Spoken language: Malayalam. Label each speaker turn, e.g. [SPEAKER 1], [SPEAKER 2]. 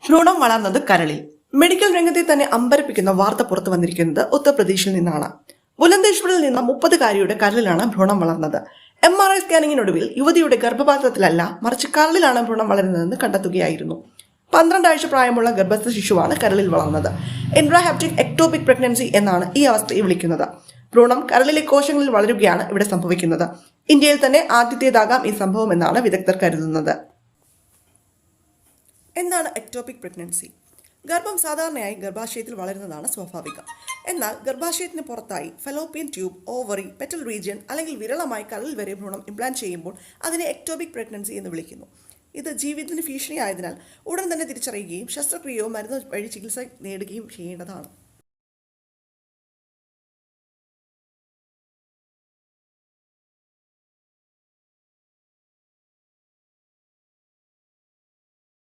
[SPEAKER 1] ഭ്രൂണം വളർന്നത് കരളിൽ. മെഡിക്കൽ രംഗത്തെ തന്നെ അമ്പരപ്പിക്കുന്ന വാർത്ത പുറത്തു വന്നിരിക്കുന്നത് ഉത്തർപ്രദേശിൽ നിന്നാണ്. ബുലന്ദേശ്വറിൽ നിന്ന് 30-കാരിയുടെ കരളിലാണ് ഭ്രൂണം വളർന്നത്. MRI സ്കാനിങ്ങിനൊടുവിൽ യുവതിയുടെ ഗർഭപാത്രത്തിലല്ല മറിച്ച് കരളിലാണ് ഭ്രൂണം വളരുന്നതെന്ന് കണ്ടെത്തുകയായിരുന്നു. 12 ആഴ്ച പ്രായമുള്ള ഗർഭസ്ഥ ശിശുവാണ് കരളിൽ വളർന്നത്. ഇൻട്രാഹെപ്റ്റിക് എക്ടോപിക് പ്രഗ്നൻസി എന്നാണ് ഈ അവസ്ഥയെ വിളിക്കുന്നത്. ഭ്രൂണം കരളിലെ കോശങ്ങളിൽ വളരുകയാണ് ഇവിടെ സംഭവിക്കുന്നത്. ഇന്ത്യയിൽ തന്നെ ആദ്യത്തേതാകാം ഈ സംഭവം എന്നാണ് വിദഗ്ധർ കരുതുന്നത്. എന്താണ് എക്ടോപിക് പ്രഗ്നൻസി? ഗർഭം സാധാരണയായി ഗർഭാശയത്തിൽ വളരുന്നതാണ് സ്വാഭാവികം. എന്നാൽ ഗർഭാശയത്തിന് പുറത്തായി Fallopian tube, ovary, petal region അല്ലെങ്കിൽ വിരളമായി കരളിൽ വരെ ഭ്രൂണം ഇംപ്ലാന്റ് ചെയ്യുമ്പോൾ അതിനെ എക്ടോപിക് പ്രഗ്നൻസി എന്ന് വിളിക്കുന്നു. ഇത് ജീവിതത്തിന് ഭീഷണിയായതിനാൽ ഉടൻ തന്നെ തിരിച്ചറിയുകയും ശസ്ത്രക്രിയയോ മരുന്ന് വഴി ചികിത്സ നേടുകയും ചെയ്യേണ്ടതാണ്.